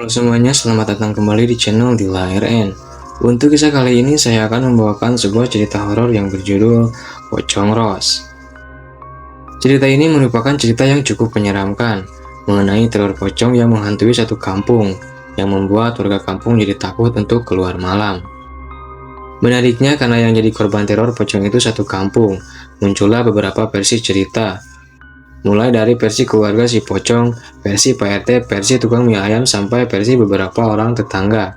Halo semuanya, selamat datang kembali di channel Dila RN. Untuk kisah kali ini saya akan membawakan sebuah cerita horor yang berjudul Pocong Ros. Cerita ini merupakan cerita yang cukup menyeramkan mengenai teror pocong yang menghantui satu kampung, yang membuat warga kampung jadi takut untuk keluar malam. Menariknya, karena yang jadi korban teror pocong itu satu kampung, muncullah beberapa versi cerita. Mulai dari versi keluarga si pocong, versi Pak RT, versi tukang mie ayam, sampai versi beberapa orang tetangga.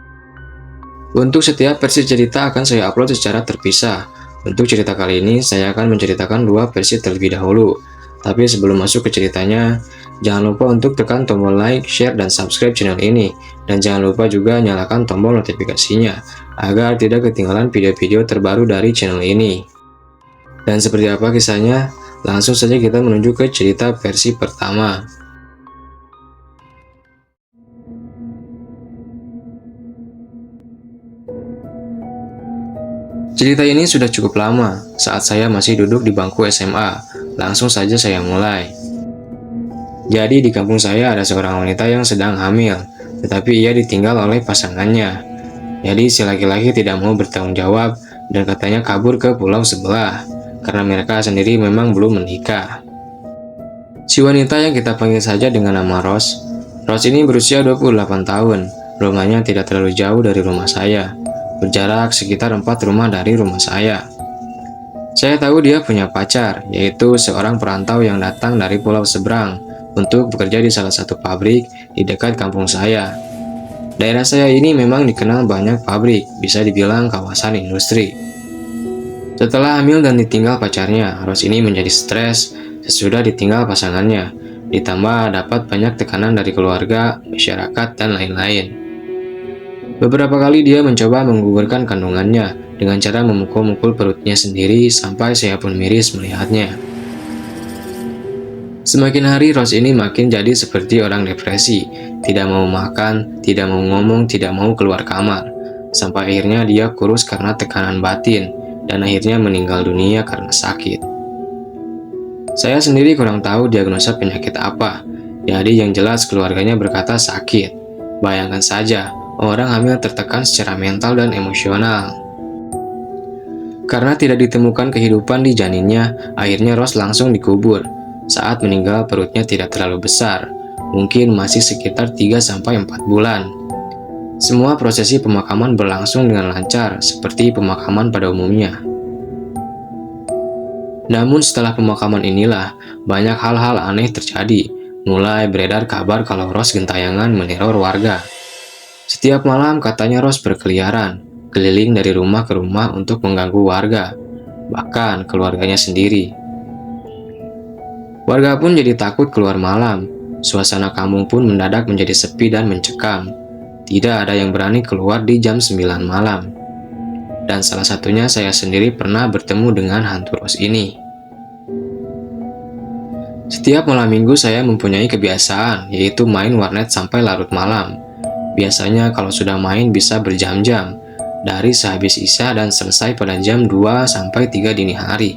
Untuk setiap versi cerita akan saya upload secara terpisah. Untuk cerita kali ini, saya akan menceritakan dua versi terlebih dahulu. Tapi sebelum masuk ke ceritanya, jangan lupa untuk tekan tombol like, share, dan subscribe channel ini. Dan jangan lupa juga nyalakan tombol notifikasinya, agar tidak ketinggalan video-video terbaru dari channel ini. Dan seperti apa kisahnya? Langsung saja kita menuju ke cerita versi pertama. Cerita ini sudah cukup lama, saat saya masih duduk di bangku SMA. Langsung saja saya mulai. Jadi di kampung saya ada seorang wanita yang sedang hamil, tetapi ia ditinggal oleh pasangannya. Jadi si laki-laki tidak mau bertanggung jawab dan katanya kabur ke pulau sebelah, karena mereka sendiri memang belum menikah. Si wanita yang kita panggil saja dengan nama Ros. Ros ini berusia 28 tahun. Rumahnya tidak terlalu jauh dari rumah saya, berjarak sekitar 4 rumah dari rumah saya. Saya tahu dia punya pacar, yaitu seorang perantau yang datang dari pulau seberang untuk bekerja di salah satu pabrik di dekat kampung saya. Daerah saya ini memang dikenal banyak pabrik, bisa dibilang kawasan industri. Setelah hamil dan ditinggal pacarnya, Ros ini menjadi stres sesudah ditinggal pasangannya, ditambah dapat banyak tekanan dari keluarga, masyarakat, dan lain-lain. Beberapa kali dia mencoba menggugurkan kandungannya dengan cara memukul-mukul perutnya sendiri sampai saya pun miris melihatnya. Semakin hari Ros ini makin jadi seperti orang depresi, tidak mau makan, tidak mau ngomong, tidak mau keluar kamar. Sampai akhirnya dia kurus karena tekanan batin, dan akhirnya meninggal dunia karena sakit. Saya sendiri kurang tahu diagnosa penyakit apa, jadi yang jelas keluarganya berkata sakit. Bayangkan saja, orang hamil tertekan secara mental dan emosional. Karena tidak ditemukan kehidupan di janinnya, akhirnya Ros langsung dikubur. Saat meninggal perutnya tidak terlalu besar, mungkin masih sekitar 3-4 bulan. Semua prosesi pemakaman berlangsung dengan lancar, seperti pemakaman pada umumnya. Namun setelah pemakaman inilah, banyak hal-hal aneh terjadi. Mulai beredar kabar kalau Ros gentayangan meneror warga. Setiap malam katanya Ros berkeliaran, keliling dari rumah ke rumah untuk mengganggu warga, bahkan keluarganya sendiri. Warga pun jadi takut keluar malam. Suasana kampung pun mendadak menjadi sepi dan mencekam. Tidak ada yang berani keluar di jam 9 malam. Dan salah satunya saya sendiri pernah bertemu dengan hantu Ros ini. Setiap malam minggu saya mempunyai kebiasaan, yaitu main warnet sampai larut malam. Biasanya kalau sudah main bisa berjam-jam, dari sehabis isya dan selesai pada jam 2-3 dini hari.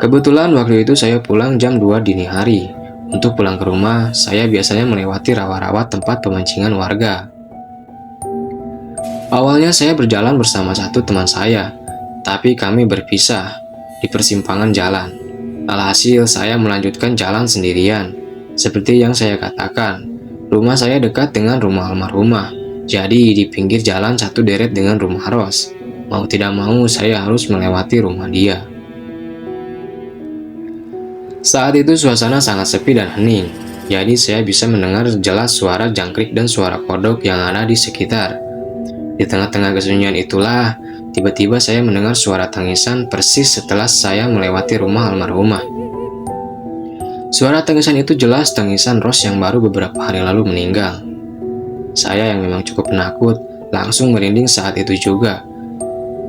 Kebetulan waktu itu saya pulang jam 2 dini hari. Untuk pulang ke rumah, saya biasanya melewati rawa-rawa tempat pemancingan warga. Awalnya saya berjalan bersama satu teman saya, tapi kami berpisah di persimpangan jalan. Alhasil saya melanjutkan jalan sendirian. Seperti yang saya katakan, rumah saya dekat dengan rumah almarhumah, jadi di pinggir jalan satu deret dengan rumah Ros. Mau tidak mau saya harus melewati rumah dia. Saat itu suasana sangat sepi dan hening, jadi saya bisa mendengar jelas suara jangkrik dan suara kodok yang ada di sekitar. Di tengah-tengah kesunyian itulah, tiba-tiba saya mendengar suara tangisan persis setelah saya melewati rumah almarhumah. Suara tangisan itu jelas tangisan Ros yang baru beberapa hari lalu meninggal. Saya yang memang cukup penakut, langsung merinding saat itu juga.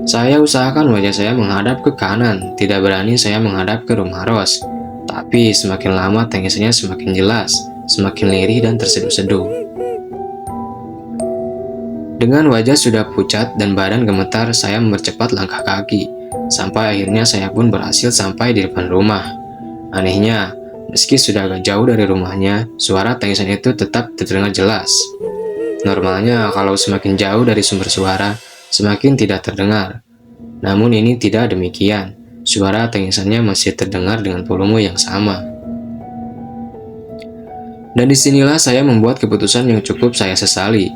Saya usahakan wajah saya menghadap ke kanan, tidak berani saya menghadap ke rumah Ros. Tapi semakin lama tangisannya semakin jelas, semakin lirih dan terseduh-seduh. Dengan wajah sudah pucat dan badan gemetar, saya mempercepat langkah kaki, sampai akhirnya saya pun berhasil sampai di depan rumah. Anehnya, meski sudah agak jauh dari rumahnya, suara tangisan itu tetap terdengar jelas. Normalnya kalau semakin jauh dari sumber suara, semakin tidak terdengar. Namun ini tidak demikian. Suara tangisannya masih terdengar dengan volume yang sama. Dan disinilah saya membuat keputusan yang cukup saya sesali.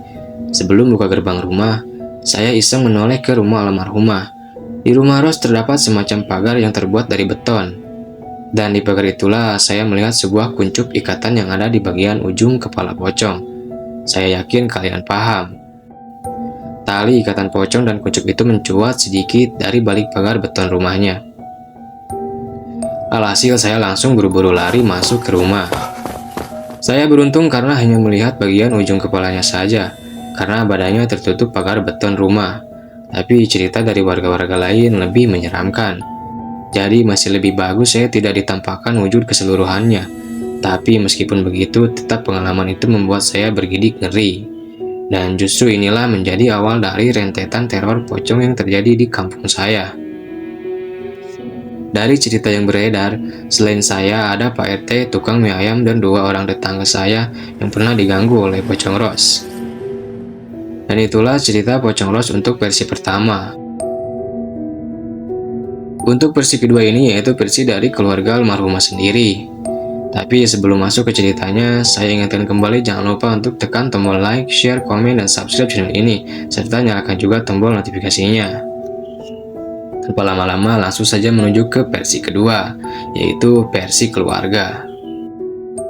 Sebelum buka gerbang rumah, saya iseng menoleh ke rumah almarhumah. Di rumah Ros terdapat semacam pagar yang terbuat dari beton. Dan di pagar itulah saya melihat sebuah kuncup ikatan yang ada di bagian ujung kepala pocong. Saya yakin kalian paham. Tali ikatan pocong dan kuncup itu mencuat sedikit dari balik pagar beton rumahnya. Alhasil saya langsung buru-buru lari masuk ke rumah. Saya beruntung karena hanya melihat bagian ujung kepalanya saja, karena badannya tertutup pagar beton rumah. Tapi cerita dari warga-warga lain lebih menyeramkan. Jadi masih lebih bagus saya tidak ditampakkan wujud keseluruhannya. Tapi meskipun begitu, tetap pengalaman itu membuat saya bergidik ngeri. Dan justru inilah menjadi awal dari rentetan teror pocong yang terjadi di kampung saya. Dari cerita yang beredar, selain saya ada Pak RT, tukang mie ayam, dan 2 orang tetangga saya yang pernah diganggu oleh pocong Ros. Dan itulah cerita pocong Ros untuk versi pertama. Untuk versi kedua ini yaitu versi dari keluarga almarhumah sendiri. Tapi sebelum masuk ke ceritanya, saya ingatkan kembali jangan lupa untuk tekan tombol like, share, komen, dan subscribe channel ini, serta nyalakan juga tombol notifikasinya. Tanpa lama-lama langsung saja menuju ke versi kedua, yaitu versi keluarga.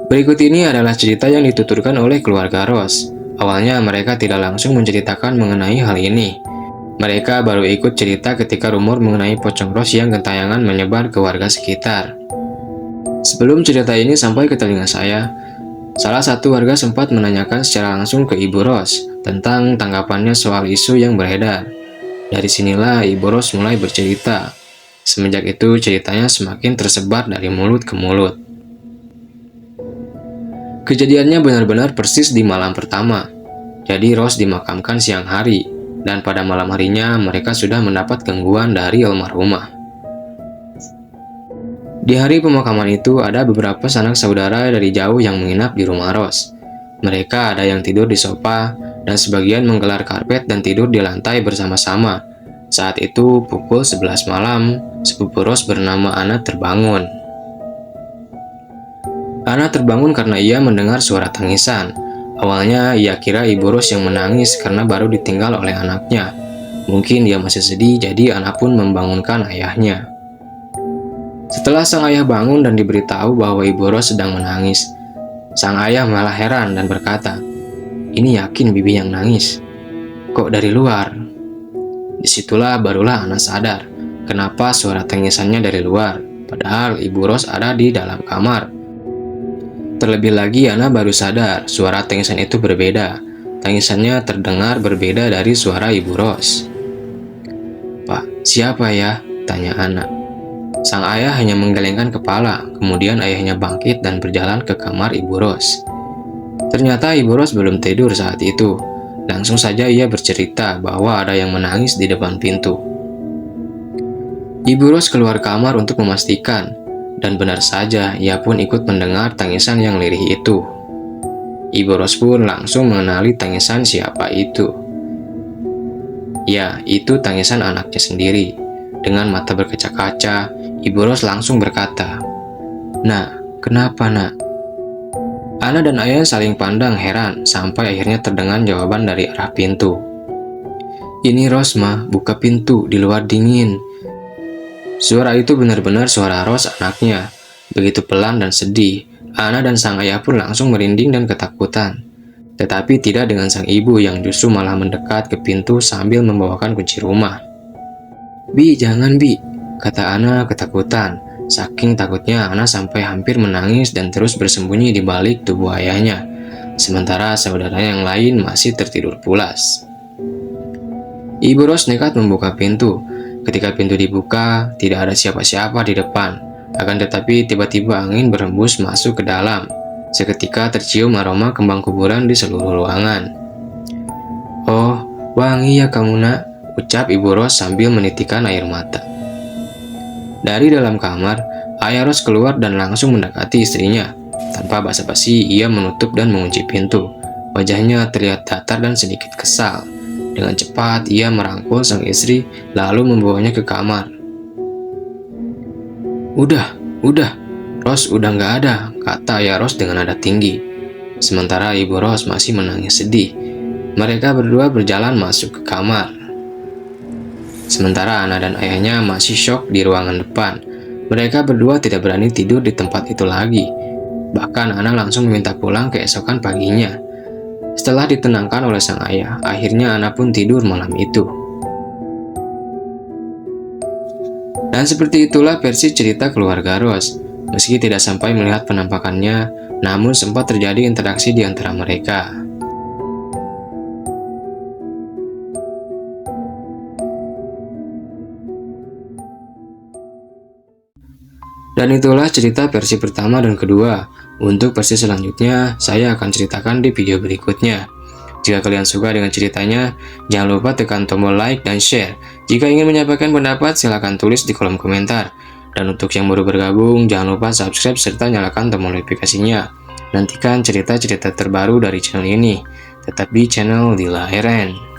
Berikut ini adalah cerita yang dituturkan oleh keluarga Ros. Awalnya mereka tidak langsung menceritakan mengenai hal ini. Mereka baru ikut cerita ketika rumor mengenai pocong Ros yang gentayangan menyebar ke warga sekitar. Sebelum cerita ini sampai ke telinga saya, salah satu warga sempat menanyakan secara langsung ke Ibu Ros tentang tanggapannya soal isu yang beredar. Dari sinilah Ibu Ros mulai bercerita. Semenjak itu ceritanya semakin tersebar dari mulut ke mulut. Kejadiannya benar-benar persis di malam pertama. Jadi Ros dimakamkan siang hari, dan pada malam harinya mereka sudah mendapat gangguan dari almarhumah. Di hari pemakaman itu ada beberapa sanak saudara dari jauh yang menginap di rumah Ros. Mereka ada yang tidur di sofa, dan sebagian menggelar karpet dan tidur di lantai bersama-sama. Saat itu pukul 11 malam, sepupu Ros bernama Ana terbangun. Ana terbangun karena ia mendengar suara tangisan. Awalnya ia kira Ibu Ros yang menangis karena baru ditinggal oleh anaknya. Mungkin dia masih sedih, jadi Ana pun membangunkan ayahnya. Setelah sang ayah bangun dan diberitahu bahwa Ibu Ros sedang menangis, sang ayah malah heran dan berkata, "Ini yakin Bibi yang nangis? Kok dari luar?" Disitulah barulah Ana sadar, kenapa suara tangisannya dari luar, padahal Ibu Ros ada di dalam kamar. Terlebih lagi Ana baru sadar suara tangisan itu berbeda. Tangisannya terdengar berbeda dari suara Ibu Ros. "Pak, siapa ya?" tanya Ana. Sang ayah hanya menggelengkan kepala, kemudian ayahnya bangkit dan berjalan ke kamar Ibu Ros. Ternyata Ibu Ros belum tidur saat itu. Langsung saja ia bercerita bahwa ada yang menangis di depan pintu. Ibu Ros keluar kamar untuk memastikan, dan benar saja ia pun ikut mendengar tangisan yang lirih itu. Ibu Ros pun langsung mengenali tangisan siapa itu. Ya, itu tangisan anaknya sendiri. Dengan mata berkaca-kaca, Ibu Ros langsung berkata, "Nak, kenapa nak?" Ana dan ayah saling pandang heran sampai akhirnya terdengar jawaban dari arah pintu. "Ini Ros mah, buka pintu, di luar dingin." Suara itu benar-benar suara Ros anaknya. Begitu pelan dan sedih, Ana dan sang ayah pun langsung merinding dan ketakutan. Tetapi tidak dengan sang ibu yang justru malah mendekat ke pintu sambil membawakan kunci rumah. "Bi, jangan Bi," kata Ana ketakutan. Saking takutnya Ana sampai hampir menangis dan terus bersembunyi di balik tubuh ayahnya. Sementara saudara yang lain masih tertidur pulas. Ibu Ros nekat membuka pintu. Ketika pintu dibuka, tidak ada siapa-siapa di depan. Akan tetapi tiba-tiba angin berhembus masuk ke dalam. Seketika tercium aroma kembang kuburan di seluruh ruangan. "Oh, wangi ya kamu nak," ucap Ibu Ros sambil menitikkan air mata. Dari dalam kamar, ayah Ros keluar dan langsung mendekati istrinya. Tanpa basa-basi, ia menutup dan mengunci pintu. Wajahnya terlihat datar dan sedikit kesal. Dengan cepat ia merangkul sang istri lalu membawanya ke kamar. Udah, Ros udah nggak ada, kata ayah Ros dengan nada tinggi. Sementara ibu Ros masih menangis sedih. Mereka berdua berjalan masuk ke kamar. Sementara Ana dan ayahnya masih syok di ruangan depan. Mereka berdua tidak berani tidur di tempat itu lagi. Bahkan Ana langsung meminta pulang keesokan paginya. Setelah ditenangkan oleh sang ayah, akhirnya Ana pun tidur malam itu. Dan seperti itulah versi cerita keluarga Ros. Meski tidak sampai melihat penampakannya, namun sempat terjadi interaksi di antara mereka. Dan itulah cerita versi pertama dan kedua. Untuk versi selanjutnya, saya akan ceritakan di video berikutnya. Jika kalian suka dengan ceritanya, jangan lupa tekan tombol like dan share. Jika ingin menyampaikan pendapat, silahkan tulis di kolom komentar. Dan untuk yang baru bergabung, jangan lupa subscribe serta nyalakan tombol notifikasinya. Nantikan cerita-cerita terbaru dari channel ini. Tetap di channel Dila Eren.